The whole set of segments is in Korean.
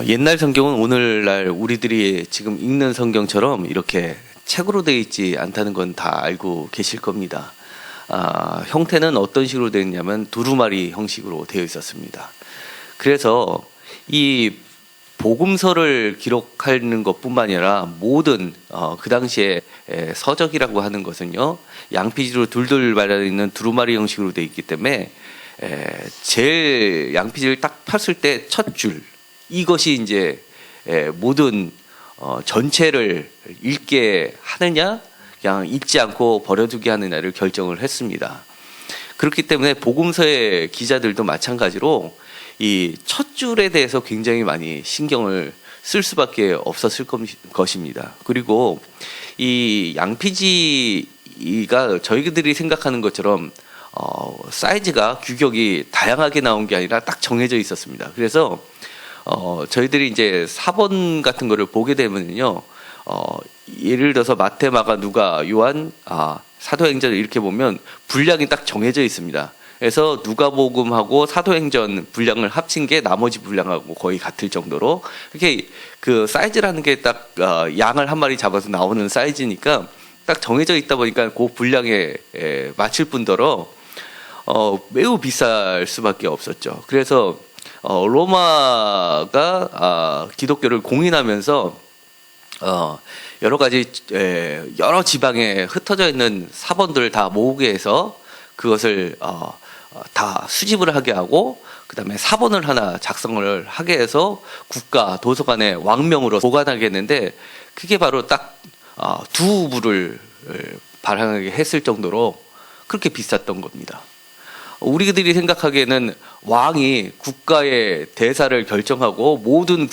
옛날 성경은 오늘날 우리들이 지금 읽는 성경처럼 이렇게 책으로 되어 있지 않다는 건 다 알고 계실 겁니다. 형태는 어떤 식으로 되어 있냐면 두루마리 형식으로 되어 있었습니다. 그래서 이 복음서를 기록하는 것뿐만 아니라 모든 그 당시에 서적이라고 하는 것은요, 양피지로 둘둘 말려 있는 두루마리 형식으로 되어 있기 때문에 제일 양피지를 딱 폈을 때 첫 줄, 이것이 이제 모든 전체를 읽게 하느냐, 그냥 읽지 않고 버려두게 하느냐를 결정을 했습니다. 그렇기 때문에 복음서의 기자들도 마찬가지로 이 첫 줄에 대해서 굉장히 많이 신경을 쓸 수밖에 없었을 것입니다. 그리고 이 양피지가 저희들이 생각하는 것처럼 사이즈가 규격이 다양하게 나온 게 아니라 딱 정해져 있었습니다. 그래서 저희들이 이제 사본 같은 거를 보게 되면요, 예를 들어서 마태, 마가, 누가, 요한, 사도행전을 이렇게 보면 분량이 딱 정해져 있습니다. 그래서 누가복음하고 사도행전 분량을 합친 게 나머지 분량하고 거의 같을 정도로 이렇게 그 사이즈라는 게 딱 양을 한 마리 잡아서 나오는 사이즈니까 딱 정해져 있다 보니까 그 분량에 맞출 뿐더러 매우 비쌀 수밖에 없었죠. 그래서 로마가 기독교를 공인하면서 여러 가지 여러 지방에 흩어져 있는 사본들을 다 모으게 해서 그것을 다 수집을 하게 하고, 그 다음에 사본을 하나 작성을 하게 해서 국가 도서관의 왕명으로 보관하게 했는데, 그게 바로 딱 두 부를 발행하게 했을 정도로 그렇게 비쌌던 겁니다. 우리들이 생각하기에는 왕이 국가의 대사를 결정하고 모든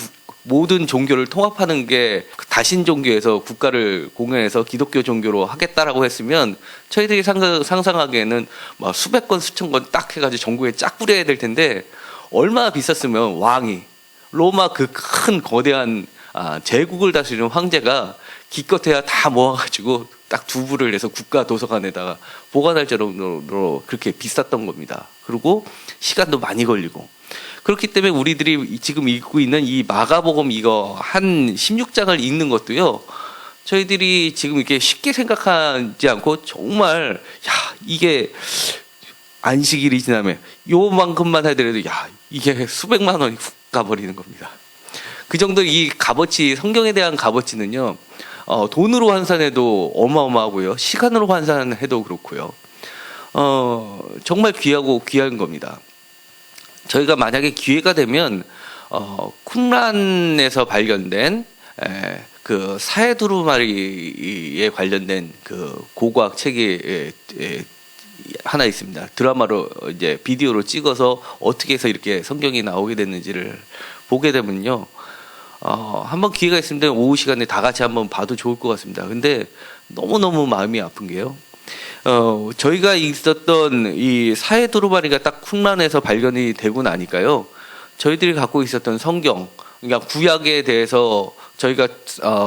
종교를 통합하는 게 다신 종교에서 국가를 공연해서 기독교 종교로 하겠다라고 했으면 저희들이 상상하기에는 막 수백 건 수천 건 딱 해가지고 전국에 쫙 뿌려야 될 텐데, 얼마나 비쌌으면 왕이, 로마 그 큰 거대한 제국을 다스리는 황제가 기껏해야 다 모아가지고 딱 두 부를 내서 국가 도서관에다가 보관할 정도로 그렇게 비쌌던 겁니다. 그리고 시간도 많이 걸리고. 그렇기 때문에 우리들이 지금 읽고 있는 이 마가복음 이거 한 16장을 읽는 것도요, 저희들이 지금 이렇게 쉽게 생각하지 않고 정말 이게 안식일이 지나면 요만큼만 하더라도 이게 수백만 원이 훅 가버리는 겁니다. 그 정도 이 값어치, 성경에 대한 값어치는요, 돈으로 환산해도 어마어마하고요, 시간으로 환산해도 그렇고요, 정말 귀하고 귀한 겁니다. 저희가 만약에 기회가 되면 쿰란에서 발견된 그 사해두루마리에 관련된 그 고고학 책이 하나 있습니다. 드라마로 이제 비디오로 찍어서 어떻게 해서 이렇게 성경이 나오게 됐는지를 보게 되면요, 한번 기회가 있으면 오후 시간에 다 같이 한번 봐도 좋을 것 같습니다. 근데 너무너무 마음이 아픈 게요, 저희가 있었던 이 사해두루마리가 딱 쿰란에서 발견이 되고 나니까요, 저희들이 갖고 있었던 성경, 그러니까 구약에 대해서 저희가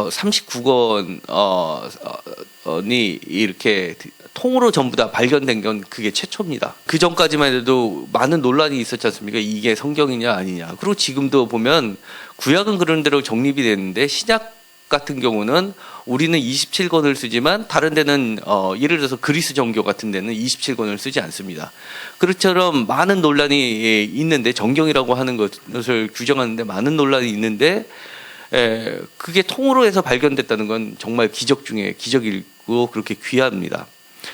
39권이 이렇게 통으로 전부 다 발견된 건 그게 최초입니다. 그 전까지만 해도 많은 논란이 있었지 않습니까? 이게 성경이냐 아니냐. 그리고 지금도 보면 구약은 그런 대로 정립이 됐는데, 신약 같은 경우는 우리는 27권을 쓰지만 다른 데는 예를 들어서 그리스 정교 같은 데는 27권을 쓰지 않습니다. 그렇처럼 많은 논란이 있는데, 정경이라고 하는 것을 규정하는데 많은 논란이 있는데, 그게 통으로 해서 발견됐다는 건 정말 기적 중에 기적이고 그렇게 귀합니다.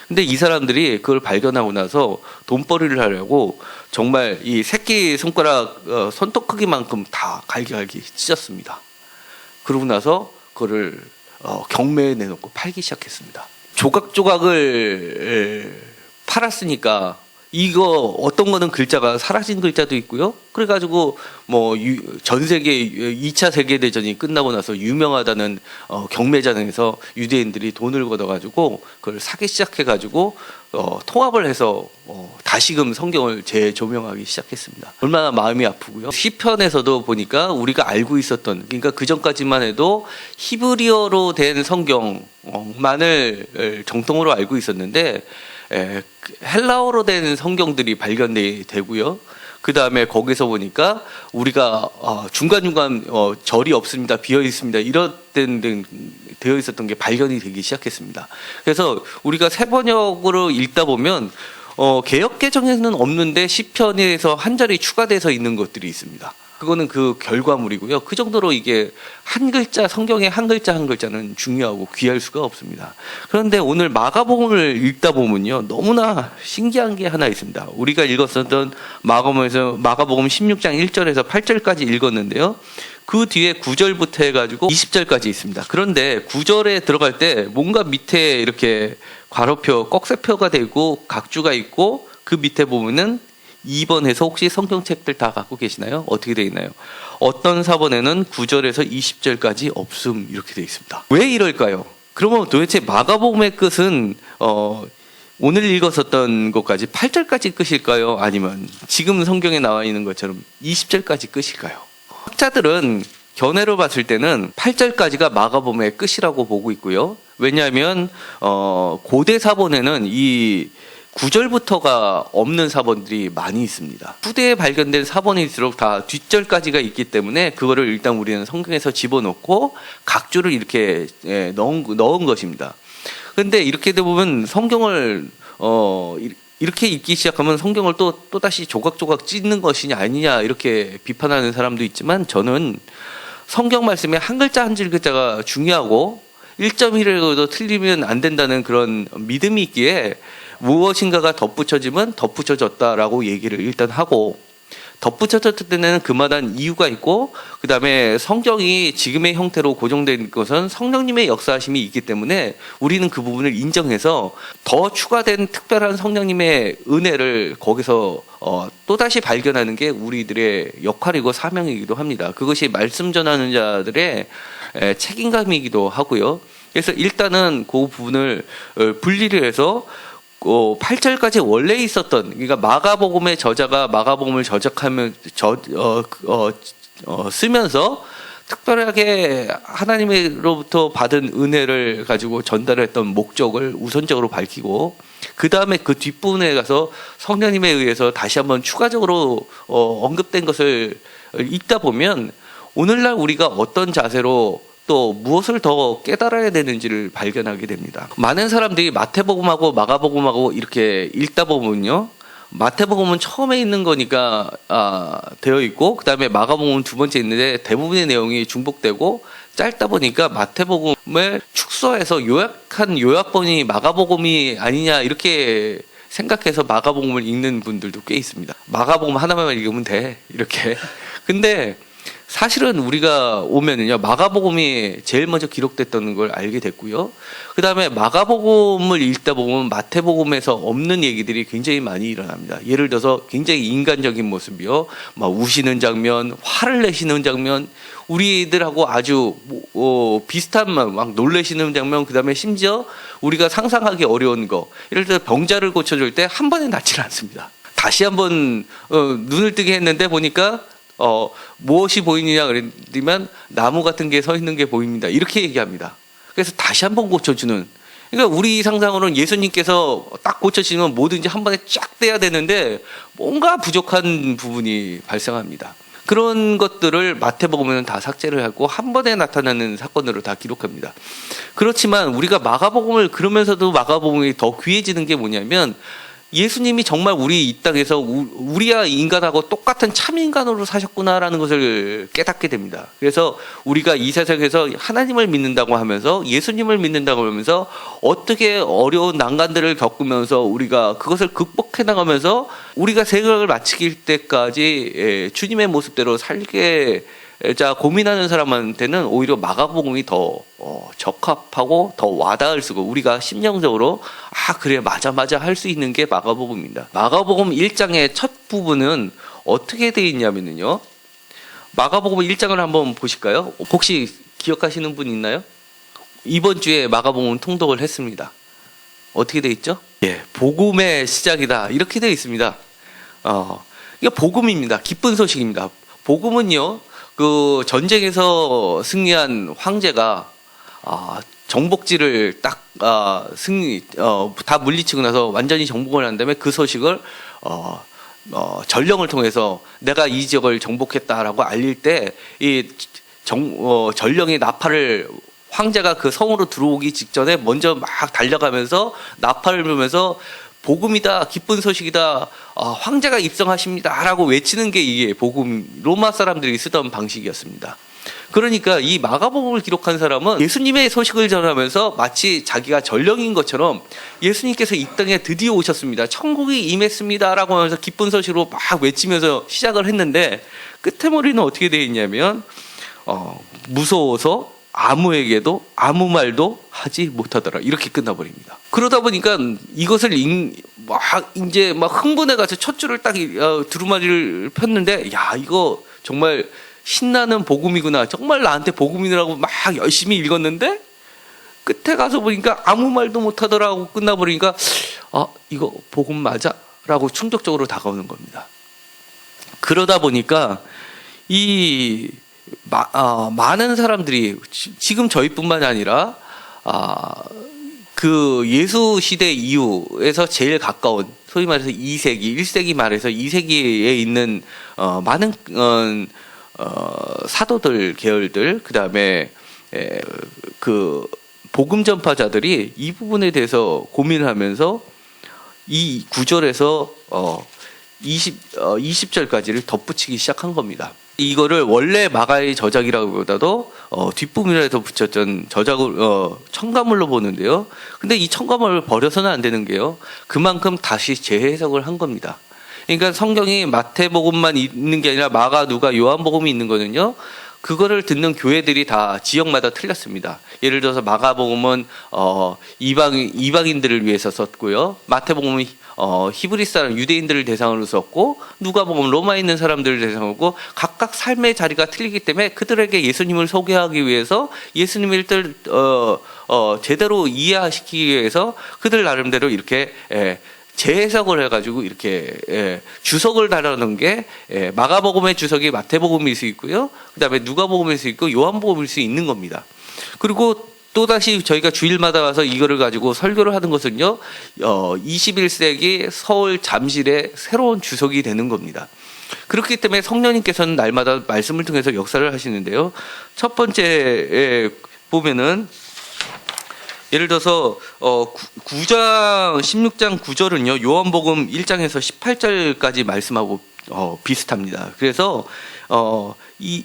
근데 이 사람들이 그걸 발견하고 나서 돈벌이를 하려고 정말 이 새끼 손가락 손톱 크기만큼 다 갈기갈기 찢었습니다. 그러고 나서 그거를 경매에 내놓고 팔기 시작했습니다. 조각조각을 팔았으니까 이거 어떤 거는 글자가 사라진 글자도 있고요. 그래가지고 뭐 전 세계 2차 세계대전이 끝나고 나서 유명하다는 경매장에서 유대인들이 돈을 걷어가지고 그걸 사기 시작해가지고 통합을 해서 다시금 성경을 재조명하기 시작했습니다. 얼마나 마음이 아프고요. 시편에서도 보니까 우리가 알고 있었던, 그러니까 그 전까지만 해도 히브리어로 된 성경만을 정통으로 알고 있었는데 헬라어로 된 성경들이 발견되고요. 그 다음에 거기서 보니까 우리가 중간중간 절이 없습니다, 비어 있습니다, 이런 되어 있었던 게 발견이 되기 시작했습니다. 그래서 우리가 세번역으로 읽다 보면 개역 개정에는 없는데 시편에서 한 절이 추가돼서 있는 것들이 있습니다. 그거는 그 결과물이고요. 그 정도로 이게 한 글자, 성경의 한 글자 한 글자는 중요하고 귀할 수가 없습니다. 그런데 오늘 마가복음을 읽다 보면요, 너무나 신기한 게 하나 있습니다. 우리가 읽었었던 마가복음 16장 1절에서 8절까지 읽었는데요. 그 뒤에 9절부터 해가지고 20절까지 있습니다. 그런데 9절에 들어갈 때 뭔가 밑에 이렇게 괄호표, 꺽쇠표가 되고 각주가 있고, 그 밑에 보면은 2번에서 혹시 성경책들 다 갖고 계시나요? 어떻게 되어 있나요? 어떤 사본에는 9절에서 20절까지 없음, 이렇게 되어 있습니다. 왜 이럴까요? 그러면 도대체 마가복음의 끝은 오늘 읽었었던 것까지 8절까지 끝일까요? 아니면 지금 성경에 나와 있는 것처럼 20절까지 끝일까요? 학자들은 견해로 봤을 때는 8절까지가 마가복음의 끝이라고 보고 있고요. 왜냐하면 고대 사본에는 이 9절부터가 없는 사본들이 많이 있습니다. 후대에 발견된 사본일수록 다 뒷절까지가 있기 때문에 그거를 일단 우리는 성경에서 집어넣고 각주를 이렇게 넣은 것입니다. 그런데 이렇게 되면 성경을 이렇게 읽기 시작하면 성경을 또다시 조각조각 찢는 것이 아니냐, 이렇게 비판하는 사람도 있지만, 저는 성경 말씀에 한 글자 한 글자가 중요하고 1.1이라도 틀리면 안 된다는 그런 믿음이 있기에 무엇인가가 덧붙여지면 덧붙여졌다라고 얘기를 일단 하고, 덧붙여졌을 때는 그마다한 이유가 있고, 그 다음에 성경이 지금의 형태로 고정된 것은 성령님의 역사하심이 있기 때문에 우리는 그 부분을 인정해서 더 추가된 특별한 성령님의 은혜를 거기서 또다시 발견하는 게 우리들의 역할이고 사명이기도 합니다. 그것이 말씀 전하는 자들의 책임감이기도 하고요. 그래서 일단은 그 부분을 분리를 해서 8절까지 원래 있었던, 그러니까 마가복음의 저자가 마가복음을 쓰면서 특별하게 하나님으로부터 받은 은혜를 가지고 전달했던 목적을 우선적으로 밝히고, 그 다음에 그 뒷부분에 가서 성령님에 의해서 다시 한번 추가적으로 언급된 것을 읽다 보면 오늘날 우리가 어떤 자세로 또 무엇을 더 깨달아야 되는지를 발견하게 됩니다. 많은 사람들이 마태복음하고 마가복음하고 이렇게 읽다 보면요, 마태복음은 처음에 있는 거니까 되어 있고, 그 다음에 마가복음은 두 번째 있는데 대부분의 내용이 중복되고 짧다 보니까 마태복음을 축소해서 요약한 요약본이 마가복음이 아니냐, 이렇게 생각해서 마가복음을 읽는 분들도 꽤 있습니다. 마가복음 하나만 읽으면 돼, 이렇게. 근데 사실은 우리가 오면은요, 마가복음이 제일 먼저 기록됐다는 걸 알게 됐고요. 그 다음에 마가복음을 읽다 보면 마태복음에서 없는 얘기들이 굉장히 많이 일어납니다. 예를 들어서 굉장히 인간적인 모습이요, 막 우시는 장면, 화를 내시는 장면, 우리들하고 아주 비슷한 막 놀래시는 장면, 그 다음에 심지어 우리가 상상하기 어려운 거, 예를 들어 병자를 고쳐줄 때 한 번에 낫질 않습니다. 다시 한번 눈을 뜨게 했는데 보니까 무엇이 보이느냐 그러면 나무 같은 게 서 있는 게 보입니다, 이렇게 얘기합니다. 그래서 다시 한번 고쳐주는, 그러니까 우리 상상으로는 예수님께서 딱 고쳐지면 뭐든지 한 번에 쫙 떼야 되는데 뭔가 부족한 부분이 발생합니다. 그런 것들을 마태복음에는 다 삭제를 하고 한 번에 나타나는 사건으로 다 기록합니다. 그렇지만 우리가 마가복음을 그러면서도 마가복음이 더 귀해지는 게 뭐냐면, 예수님이 정말 우리 이 땅에서 우리야 인간하고 똑같은 참인간으로 사셨구나라는 것을 깨닫게 됩니다. 그래서 우리가 이 세상에서 하나님을 믿는다고 하면서, 예수님을 믿는다고 하면서 어떻게 어려운 난관들을 겪으면서 우리가 그것을 극복해 나가면서 우리가 생각을 마치길 때까지 주님의 모습대로 살게 고민하는 사람한테는 오히려 마가복음이 더 적합하고 더 와닿을 수고, 우리가 심령적으로 그래 맞아 할 수 있는 게 마가복음입니다. 마가복음 1장의 첫 부분은 어떻게 되어 있냐면요, 마가복음 1장을 한번 보실까요? 혹시 기억하시는 분 있나요? 이번 주에 마가복음 통독을 했습니다. 어떻게 되어 있죠? 복음의 시작이다, 이렇게 되어 있습니다. 이게 복음입니다. 기쁜 소식입니다. 복음은요, 그 전쟁에서 승리한 황제가 정복지를 딱 다 물리치고 나서 완전히 정복을 한 다음에 그 소식을 전령을 통해서 내가 이 지역을 정복했다라고 알릴 때 이 전령이 나팔을 황제가 그 성으로 들어오기 직전에 먼저 막 달려가면서 나팔을 불면서 복음이다, 기쁜 소식이다, 황제가 입성하십니다라고 외치는 게 이게 복음 로마 사람들이 쓰던 방식이었습니다. 그러니까 이 마가복음을 기록한 사람은 예수님의 소식을 전하면서 마치 자기가 전령인 것처럼 예수님께서 이 땅에 드디어 오셨습니다, 천국이 임했습니다라고 하면서 기쁜 소식으로 막 외치면서 시작을 했는데 끝에 머리는 어떻게 되어 있냐면 무서워서 아무에게도 아무 말도 하지 못하더라, 이렇게 끝나버립니다. 그러다 보니까 이것을 이제 막 흥분해가지고 첫 줄을 딱 두루마리를 폈는데, 야, 이거 정말 신나는 복음이구나, 정말 나한테 복음이라고 막 열심히 읽었는데 끝에 가서 보니까 아무 말도 못하더라고 끝나버리니까 이거 복음 맞아? 라고 충격적으로 다가오는 겁니다. 그러다 보니까 많은 사람들이 지금 저희뿐만이 아니라 그 예수 시대 이후에서 제일 가까운, 소위 말해서 2세기, 1세기 말해서 2세기에 있는 많은 사도들 계열들, 그다음에 그 복음 전파자들이 이 부분에 대해서 고민을 하면서 이 9절에서 20절까지를 덧붙이기 시작한 겁니다. 이거를 원래 마가의 저작이라기보다도 뒷부분에 붙였던 저작을 첨가물로 보는데요. 근데 이 첨가물을 버려서는 안 되는 게요, 그만큼 다시 재해석을 한 겁니다. 그러니까 성경이 마태복음만 있는 게 아니라 마가, 누가, 요한복음이 있는 거는요, 그거를 듣는 교회들이 다 지역마다 틀렸습니다. 예를 들어서 마가복음은 이방인들을 위해서 썼고요, 마태복음은 히브리 사람, 유대인들을 대상으로 썼고, 누가복음은 로마에 있는 사람들을 대상으로, 각각 삶의 자리가 틀리기 때문에 그들에게 예수님을 소개하기 위해서, 예수님을 제대로 이해시키기 위해서 그들 나름대로 이렇게 재해석을 해가지고 이렇게 주석을 달아놓은 게 마가복음의 주석이 마태복음일 수 있고요, 그 다음에 누가복음일 수 있고 요한복음일 수 있는 겁니다. 그리고 또다시 저희가 주일마다 와서 이거를 가지고 설교를 하는 것은요, 21세기 서울 잠실의 새로운 주석이 되는 겁니다. 그렇기 때문에 성령님께서는 날마다 말씀을 통해서 역사를 하시는데요, 첫 번째 보면은 예를 들어서 16장 9절은요 요한복음 1장에서 18절까지 말씀하고 비슷합니다. 그래서 이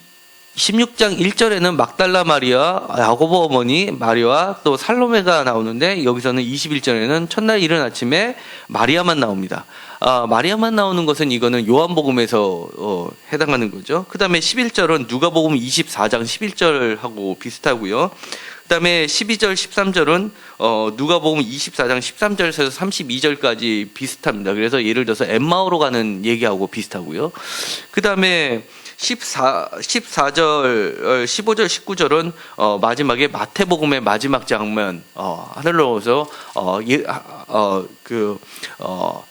16장 1절에는 막달라 마리아, 야고보 어머니 마리아와 또 살로메가 나오는데, 여기서는 21절에는 첫날 이른 아침에 마리아만 나옵니다. 마리아만 나오는 것은 이거는 요한복음에서 해당하는 거죠. 그 다음에 11절은 누가복음 24장 11절하고 비슷하고요. 그 다음에 12절 13절은 누가복음 24장 13절에서 32절까지 비슷합니다. 그래서 예를 들어서 엠마오로 가는 얘기하고 비슷하고요. 그 다음에 14절, 15절, 19절은 마지막에 마태복음의 마지막 장면, 하늘로서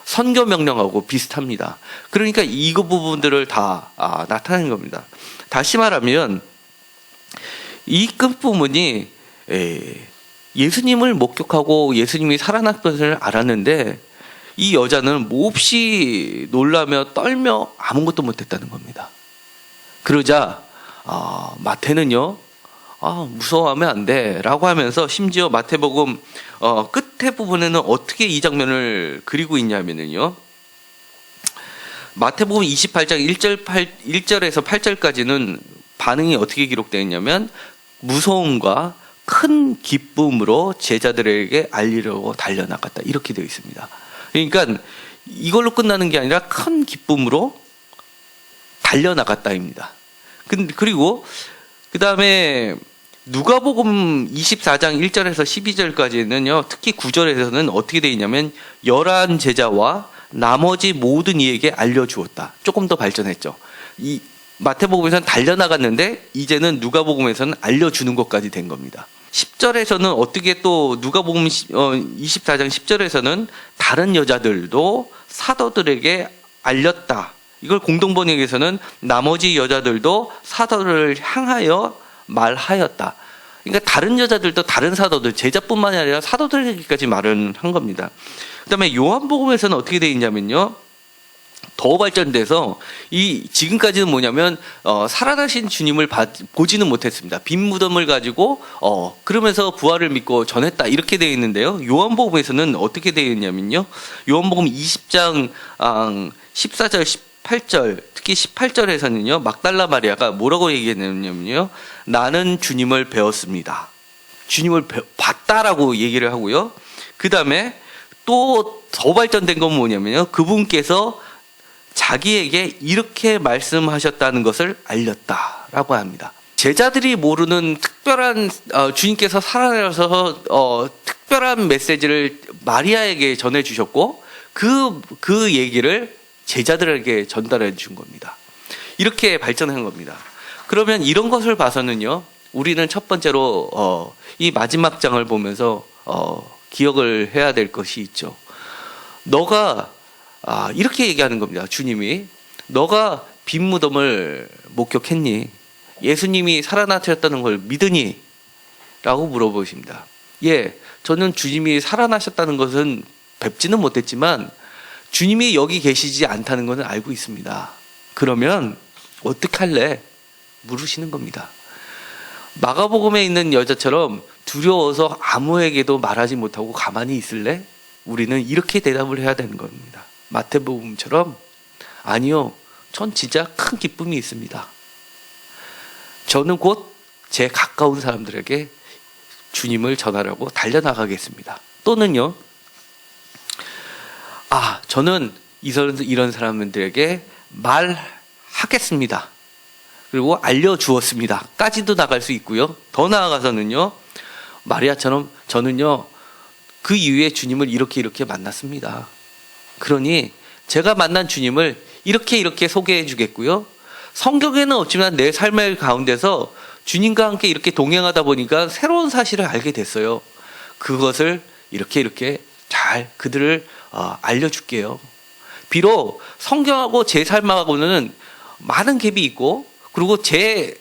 선교 명령하고 비슷합니다. 그러니까 이 부분들을 다 나타낸 겁니다. 다시 말하면 이 끝부분이 예수님을 목격하고 예수님이 살아났던 것을 알았는데, 이 여자는 몹시 놀라며 떨며 아무것도 못했다는 겁니다. 그러자 마태는요, 무서워하면 안 돼 라고 하면서, 심지어 마태복음 끝에 부분에는 어떻게 이 장면을 그리고 있냐면요, 마태복음 28장 1절에서 8절까지는 반응이 어떻게 기록되어 있냐면, 무서움과 큰 기쁨으로 제자들에게 알리려고 달려나갔다, 이렇게 되어 있습니다. 그러니까 이걸로 끝나는 게 아니라 큰 기쁨으로 달려나갔다입니다. 그리고 그 다음에 누가복음 24장 1절에서 12절까지는요, 특히 9절에서는 어떻게 되어 있냐면, 11 제자와 나머지 모든 이에게 알려주었다. 조금 더 발전했죠. 이 마태복음에서는 달려나갔는데 이제는 누가복음에서는 알려주는 것까지 된 겁니다. 10절에서는 어떻게 또 누가복음 24장 10절에서는 다른 여자들도 사도들에게 알렸다. 이걸 공동번역에서는 나머지 여자들도 사도를 향하여 말하였다. 그러니까 다른 여자들도 다른 사도들, 제자뿐만이 아니라 사도들에게까지 말을 한 겁니다. 그 다음에 요한복음에서는 어떻게 되어 있냐면요, 더 발전돼서 이 지금까지는 뭐냐면 살아나신 주님을 보지는 못했습니다. 빈 무덤을 가지고 그러면서 부활을 믿고 전했다 이렇게 되어 있는데요. 요한복음에서는 어떻게 되어 있냐면요. 요한복음 20장 14절 18절 특히 18절에서는요. 막달라 마리아가 뭐라고 얘기했냐면요. 나는 주님을 배웠습니다. 주님을 봤다라고 얘기를 하고요. 그 다음에 또 더 발전된 건 뭐냐면요. 그분께서 자기에게 이렇게 말씀하셨다는 것을 알렸다라고 합니다. 제자들이 모르는 특별한 주님께서 살아나셔서 특별한 메시지를 마리아에게 전해주셨고 그 얘기를 제자들에게 전달해 준 겁니다. 이렇게 발전한 겁니다. 그러면 이런 것을 봐서는요, 우리는 첫 번째로 이 마지막 장을 보면서 기억을 해야 될 것이 있죠. 너가 이렇게 얘기하는 겁니다. 주님이 너가 빈 무덤을 목격했니? 예수님이 살아나셨다는 걸 믿으니? 라고 물어보십니다. 예, 저는 주님이 살아나셨다는 것은 뵙지는 못했지만 주님이 여기 계시지 않다는 것은 알고 있습니다. 그러면 어떡할래? 물으시는 겁니다. 마가복음에 있는 여자처럼 두려워서 아무에게도 말하지 못하고 가만히 있을래? 우리는 이렇게 대답을 해야 되는 겁니다. 마태복음처럼 아니요, 전 진짜 큰 기쁨이 있습니다. 저는 곧 제 가까운 사람들에게 주님을 전하려고 달려나가겠습니다. 또는요, 저는 이런 사람들에게 말하겠습니다. 그리고 알려주었습니다. 까지도 나갈 수 있고요. 더 나아가서는요, 마리아처럼 저는요, 그 이후에 주님을 이렇게 만났습니다. 그러니 제가 만난 주님을 이렇게 소개해 주겠고요. 성경에는 없지만 내 삶의 가운데서 주님과 함께 이렇게 동행하다 보니까 새로운 사실을 알게 됐어요. 그것을 이렇게 잘 그들을 알려줄게요. 비록 성경하고 제 삶하고는 많은 갭이 있고, 그리고 제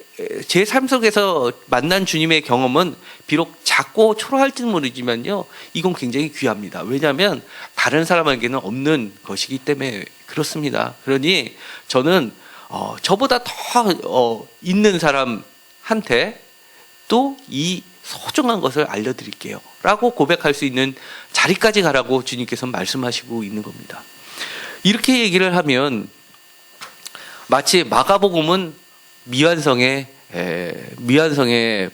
삶 속에서 만난 주님의 경험은 비록 작고 초라할지는 모르지만요, 이건 굉장히 귀합니다. 왜냐하면 다른 사람에게는 없는 것이기 때문에 그렇습니다. 그러니 저는 저보다 더 있는 사람한테 또 이 소중한 것을 알려드릴게요 라고 고백할 수 있는 자리까지 가라고 주님께서 말씀하시고 있는 겁니다. 이렇게 얘기를 하면 마치 마가복음은 미완성의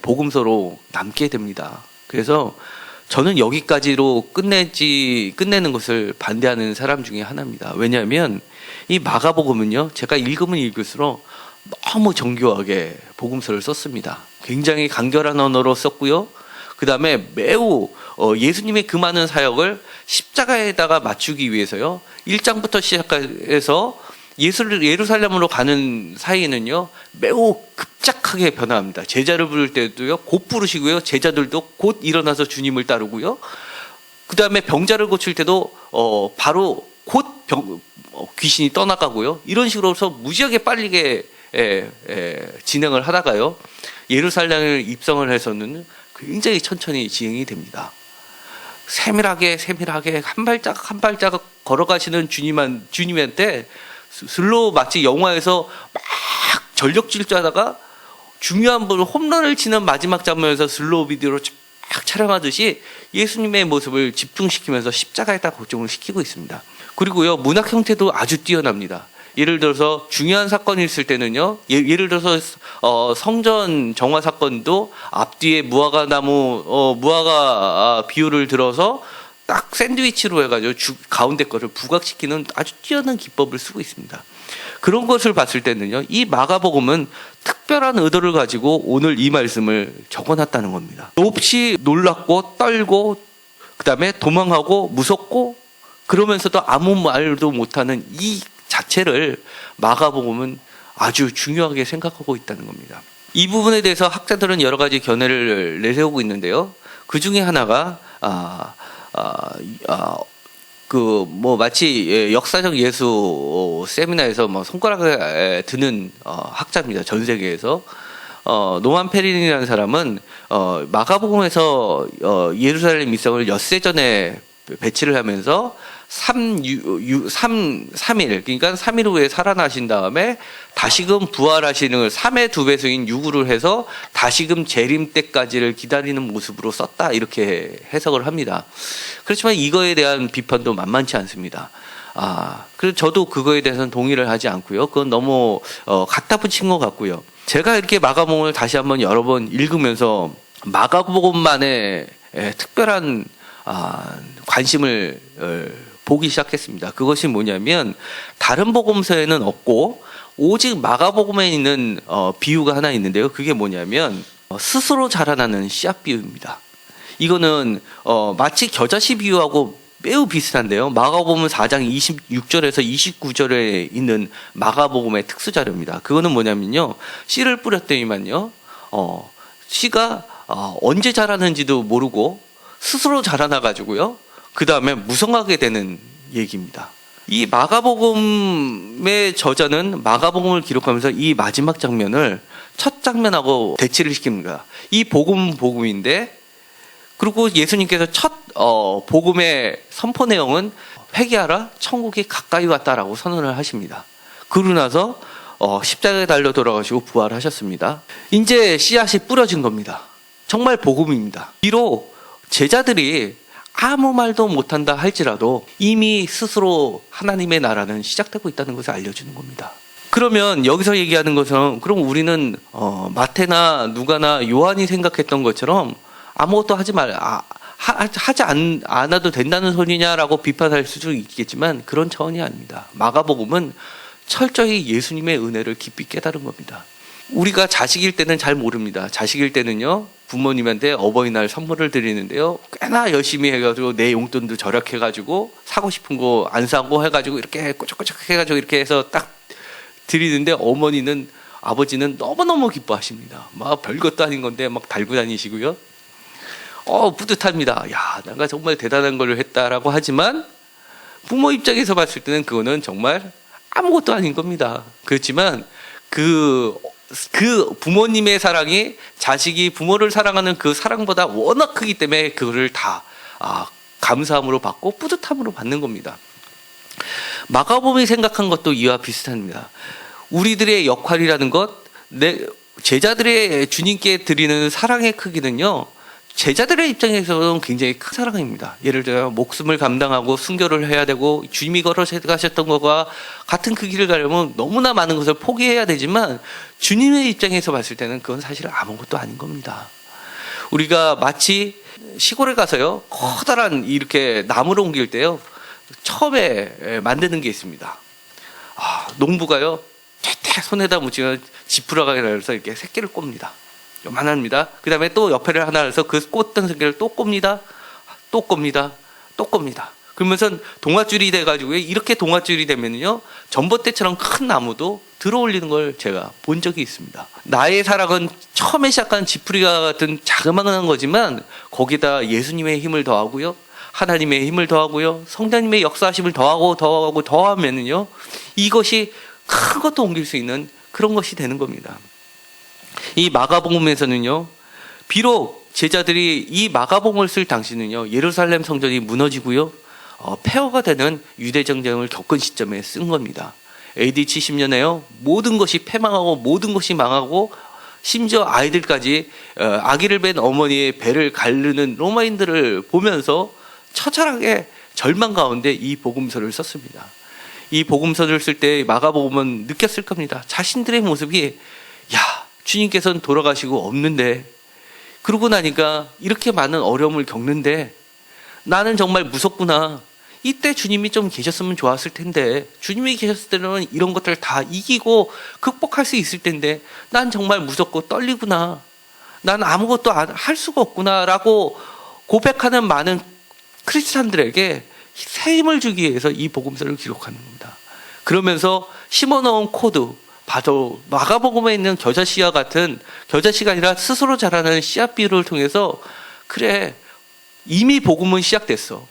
복음서로 남게 됩니다. 그래서 저는 여기까지로 끝내는 것을 반대하는 사람 중에 하나입니다. 왜냐하면 이 마가복음은요, 제가 읽으면 읽을수록 너무 정교하게 복음서를 썼습니다. 굉장히 간결한 언어로 썼고요. 그 다음에 매우 예수님의 그 많은 사역을 십자가에다가 맞추기 위해서요, 1장부터 시작해서 예루살렘으로 가는 사이에는요, 매우 급작하게 변화합니다. 제자를 부를 때도요, 곧 부르시고요, 제자들도 곧 일어나서 주님을 따르고요. 그 다음에 병자를 고칠 때도 바로 곧 귀신이 떠나가고요. 이런 식으로서 무지하게 빠르게 진행을 하다가요, 예루살렘을 입성을 해서는 굉장히 천천히 진행이 됩니다. 세밀하게 한 발짝 걸어가시는 주님한테 슬로우 마치 영화에서 막 전력 질주하다가 중요한 분 홈런을 치는 마지막 장면에서 슬로우 비디오로 쫙 촬영하듯이 예수님의 모습을 집중시키면서 십자가에다 고정을 시키고 있습니다. 그리고요, 문학 형태도 아주 뛰어납니다. 예를 들어서 중요한 사건이 있을 때는요, 예를 들어서 성전 정화 사건도 앞뒤에 무화과 비율을 들어서 딱 샌드위치로 해가지고 가운데 거를 부각시키는 아주 뛰어난 기법을 쓰고 있습니다. 그런 것을 봤을 때는요, 이 마가복음은 특별한 의도를 가지고 오늘 이 말씀을 적어놨다는 겁니다. 몹시 놀랍고 떨고, 그 다음에 도망하고 무섭고, 그러면서도 아무 말도 못하는 이 자체를 마가복음은 아주 중요하게 생각하고 있다는 겁니다. 이 부분에 대해서 학자들은 여러 가지 견해를 내세우고 있는데요. 그 중에 하나가 마치 역사적 예수 세미나에서 손가락에 드는 학자입니다. 전 세계에서. 노만 페린이라는 사람은 마가복음에서 예루살렘 입성을 엿새 전에 배치를 하면서 삼일 그러니까 3일 후에 살아나신 다음에 다시금 부활하시는 3의 2배수인 6으로 해서 다시금 재림 때까지를 기다리는 모습으로 썼다 이렇게 해석을 합니다. 그렇지만 이거에 대한 비판도 만만치 않습니다. 그래서 저도 그거에 대해서는 동의를 하지 않고요. 그건 너무 갖다 붙인 것 같고요. 제가 이렇게 마가복음을 다시 한번 여러 번 읽으면서 마가복음만의 특별한 관심을 보기 시작했습니다. 그것이 뭐냐면 다른 복음서에는 없고 오직 마가복음에 있는 비유가 하나 있는데요. 그게 뭐냐면 스스로 자라나는 씨앗 비유입니다. 이거는 마치 겨자씨 비유하고 매우 비슷한데요. 마가복음 4장 26절에서 29절에 있는 마가복음의 특수 자료입니다. 그거는 뭐냐면요. 씨를 뿌렸더니만요. 씨가 언제 자라는지도 모르고 스스로 자라나 가지고요. 그 다음에 무성하게 되는 얘기입니다. 이 마가복음의 저자는 마가복음을 기록하면서 이 마지막 장면을 첫 장면하고 대치를 시킵니다. 이 복음인데, 그리고 예수님께서 첫 복음의 선포 내용은 회개하라, 천국이 가까이 왔다라고 선언을 하십니다. 그러고 나서 십자가에 달려 돌아가시고 부활하셨습니다. 이제 씨앗이 뿌려진 겁니다. 정말 복음입니다. 비록 제자들이 아무 말도 못한다 할지라도 이미 스스로 하나님의 나라는 시작되고 있다는 것을 알려주는 겁니다. 그러면 여기서 얘기하는 것은 그럼 우리는 마태나 누가나 요한이 생각했던 것처럼 아무것도 하지 않아도 된다는 소리냐라고 비판할 수도 있겠지만 그런 차원이 아닙니다. 마가복음은 철저히 예수님의 은혜를 깊이 깨달은 겁니다. 우리가 자식일 때는 잘 모릅니다. 자식일 때는요, 부모님한테 어버이날 선물을 드리는데요, 꽤나 열심히 해가지고 내 용돈도 절약해가지고 사고 싶은 거 안 사고 해가지고 이렇게 꼬적꼬적 해가지고 이렇게 해서 딱 드리는데 아버지는 너무너무 기뻐하십니다. 막 별것도 아닌 건데 막 달고 다니시고요. 뿌듯합니다. 야, 내가 정말 대단한 걸 했다라고 하지만 부모 입장에서 봤을 때는 그거는 정말 아무것도 아닌 겁니다. 그렇지만 그 부모님의 사랑이 자식이 부모를 사랑하는 그 사랑보다 워낙 크기 때문에 그거를 다 감사함으로 받고 뿌듯함으로 받는 겁니다. 마가복음이 생각한 것도 이와 비슷합니다. 우리들의 역할이라는 것, 제자들의 주님께 드리는 사랑의 크기는요, 제자들의 입장에서는 굉장히 큰 사랑입니다. 예를 들어 목숨을 감당하고 순교를 해야 되고 주님이 걸어가셨던 것과 같은 그 길을 가려면 너무나 많은 것을 포기해야 되지만 주님의 입장에서 봤을 때는 그건 사실 아무것도 아닌 겁니다. 우리가 마치 시골에 가서요, 커다란 이렇게 나무를 옮길 때요, 처음에 만드는 게 있습니다. 농부가요, 퇴퇴 손에다 묻히면 지푸라기라 해서 이렇게 새끼를 꼽니다. 요만합니다. 그 다음에 또 옆에를 하나 해서 그 꽂던 새끼를 또 꼽니다. 또 꼽니다. 또 꼽니다. 그러면서 동아줄이 돼가지고 이렇게 동아줄이 되면요, 전봇대처럼 큰 나무도 들어 올리는 걸 제가 본 적이 있습니다. 나의 사랑은 처음에 시작한 지푸리가 같은 자그마한 거지만 거기다 예수님의 힘을 더하고요, 하나님의 힘을 더하고요, 성령님의 역사하심을 더하면은요, 이것이 큰 것도 옮길 수 있는 그런 것이 되는 겁니다. 이 마가복음에서는요, 비록 제자들이 이 마가복음을 쓸 당시는요, 예루살렘 성전이 무너지고요, 폐허가 되는 유대 전쟁을 겪은 시점에 쓴 겁니다. AD 70년에요, 모든 것이 패망하고 모든 것이 망하고 심지어 아이들까지 아기를 뵌 어머니의 배를 가르는 로마인들을 보면서 처절하게 절망 가운데 이 복음서를 썼습니다. 이 복음서를 쓸 때 마가복음은 느꼈을 겁니다. 자신들의 모습이, 야, 주님께서는 돌아가시고 없는데, 그러고 나니까 이렇게 많은 어려움을 겪는데 나는 정말 무섭구나. 이때 주님이 좀 계셨으면 좋았을 텐데, 주님이 계셨을 때는 이런 것들을 다 이기고 극복할 수 있을 텐데 난 정말 무섭고 떨리구나. 난 아무것도 할 수가 없구나 라고 고백하는 많은 크리스찬들에게 새 힘을 주기 위해서 이 복음서를 기록하는 겁니다. 그러면서 심어놓은 코드, 바로 마가복음에 있는 겨자씨와 같은, 겨자씨가 아니라 스스로 자라는 씨앗 비유를 통해서, 그래, 이미 복음은 시작됐어.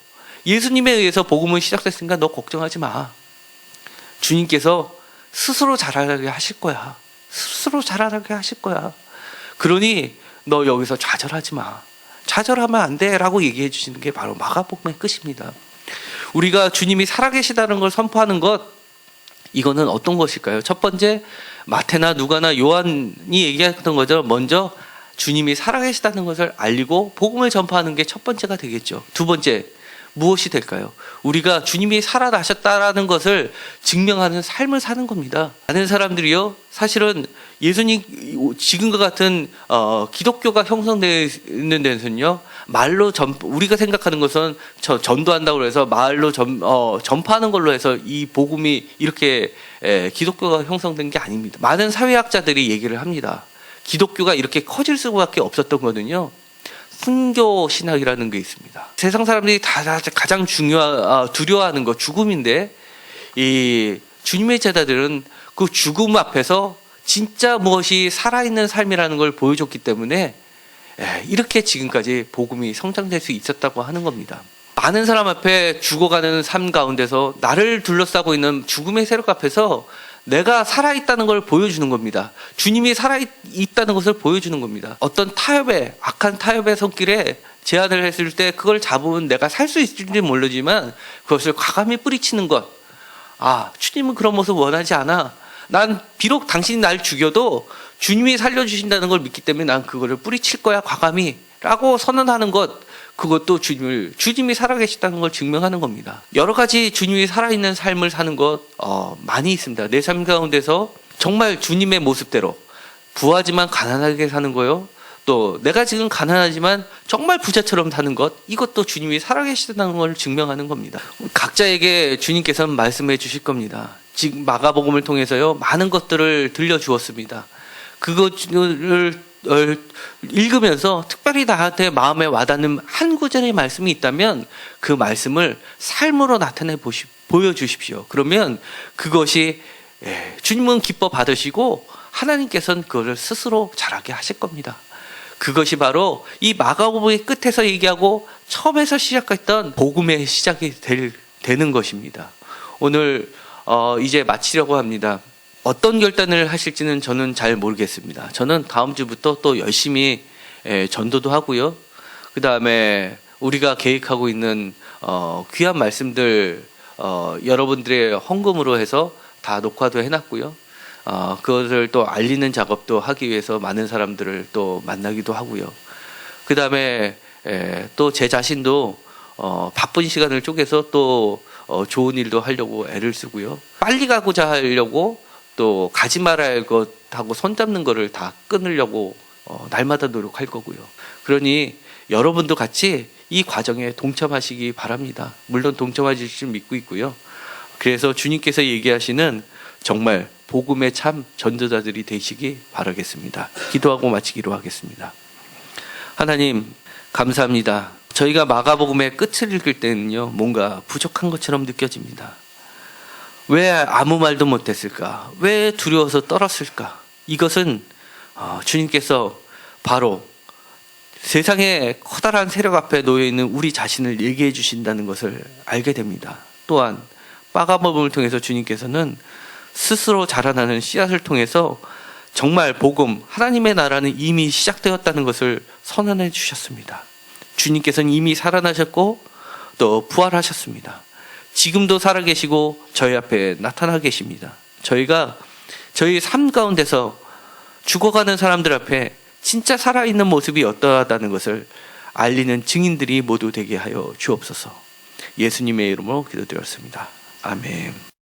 예수님에 의해서 복음은 시작됐으니까 너 걱정하지 마. 주님께서 스스로 자라나게 하실 거야. 스스로 자라나게 하실 거야. 그러니 너 여기서 좌절하지 마. 좌절하면 안 돼 라고 얘기해 주시는 게 바로 마가복음의 끝입니다. 우리가 주님이 살아계시다는 걸 선포하는 것, 이거는 어떤 것일까요? 첫 번째, 마태나 누가나 요한이 얘기했던 것처럼 먼저 주님이 살아계시다는 것을 알리고 복음을 전파하는 게 첫 번째가 되겠죠. 두 번째, 무엇이 될까요? 우리가 주님이 살아나셨다라는 것을 증명하는 삶을 사는 겁니다. 많은 사람들이요, 사실은 예수님, 지금과 같은 기독교가 형성되는 데서는요, 말로 우리가 생각하는 것은 전도한다고 해서 말로 전파하는 걸로 해서 이 복음이 이렇게 기독교가 형성된 게 아닙니다. 많은 사회학자들이 얘기를 합니다. 기독교가 이렇게 커질 수밖에 없었던 거는요, 순교 신학이라는 게 있습니다. 세상 사람들이 다 가장 두려워하는 거 죽음인데, 이 주님의 제자들은 그 죽음 앞에서 진짜 무엇이 살아있는 삶이라는 걸 보여줬기 때문에 이렇게 지금까지 복음이 성장될 수 있었다고 하는 겁니다. 많은 사람 앞에 죽어가는 삶 가운데서 나를 둘러싸고 있는 죽음의 세력 앞에서 내가 살아있다는 걸 보여주는 겁니다. 주님이 살아있다는 것을 보여주는 겁니다. 어떤 악한 타협의 손길에 제안을 했을 때 그걸 잡으면 내가 살 수 있을지 모르지만 그것을 과감히 뿌리치는 것. 아, 주님은 그런 모습 원하지 않아. 난 비록 당신이 날 죽여도 주님이 살려주신다는 걸 믿기 때문에 난 그거를 뿌리칠 거야, 과감히 라고 선언하는 것, 그것도 주님이 살아계시다는 걸 증명하는 겁니다. 여러 가지 주님이 살아있는 삶을 사는 것 많이 있습니다. 내 삶 가운데서 정말 주님의 모습대로 부하지만 가난하게 사는 거요, 또 내가 지금 가난하지만 정말 부자처럼 사는 것, 이것도 주님이 살아계시다는 걸 증명하는 겁니다. 각자에게 주님께서는 말씀해 주실 겁니다. 지금 마가복음을 통해서요, 많은 것들을 들려주었습니다. 그것을 읽으면서 특별히 나한테 마음에 와닿는 한 구절의 말씀이 있다면 그 말씀을 삶으로 나타내 보여주십시오. 그러면 그것이 주님은 기뻐 받으시고 하나님께서는 그것을 스스로 잘하게 하실 겁니다. 그것이 바로 이 마가복음의 끝에서 얘기하고 처음에서 시작했던 복음의 시작이 되는 것입니다. 오늘 이제 마치려고 합니다. 어떤 결단을 하실지는 저는 잘 모르겠습니다. 저는 다음 주부터 또 열심히 전도도 하고요. 그 다음에 우리가 계획하고 있는 귀한 말씀들 여러분들의 헌금으로 해서 다 녹화도 해놨고요. 그것을 또 알리는 작업도 하기 위해서 많은 사람들을 또 만나기도 하고요. 그 다음에 또 제 자신도 바쁜 시간을 쪼개서 또 좋은 일도 하려고 애를 쓰고요. 빨리 가고자 하려고 또 가지 말아야 할 것하고 손잡는 거를 다 끊으려고 날마다 노력할 거고요. 그러니 여러분도 같이 이 과정에 동참하시기 바랍니다. 물론 동참하실 줄 믿고 있고요. 그래서 주님께서 얘기하시는 정말 복음의 참 전도자들이 되시기 바라겠습니다. 기도하고 마치기로 하겠습니다. 하나님, 감사합니다. 저희가 마가복음의 끝을 읽을 때는요, 뭔가 부족한 것처럼 느껴집니다. 왜 아무 말도 못했을까? 왜 두려워서 떨었을까? 이것은 주님께서 바로 세상의 커다란 세력 앞에 놓여있는 우리 자신을 얘기해 주신다는 것을 알게 됩니다. 또한 마가복음을 통해서 주님께서는 스스로 자라나는 씨앗을 통해서 정말 복음, 하나님의 나라는 이미 시작되었다는 것을 선언해 주셨습니다. 주님께서는 이미 살아나셨고 또 부활하셨습니다. 지금도 살아계시고 저희 앞에 나타나 계십니다. 저희가 저희 삶 가운데서 죽어가는 사람들 앞에 진짜 살아있는 모습이 어떠하다는 것을 알리는 증인들이 모두 되게 하여 주옵소서. 예수님의 이름으로 기도드렸습니다. 아멘.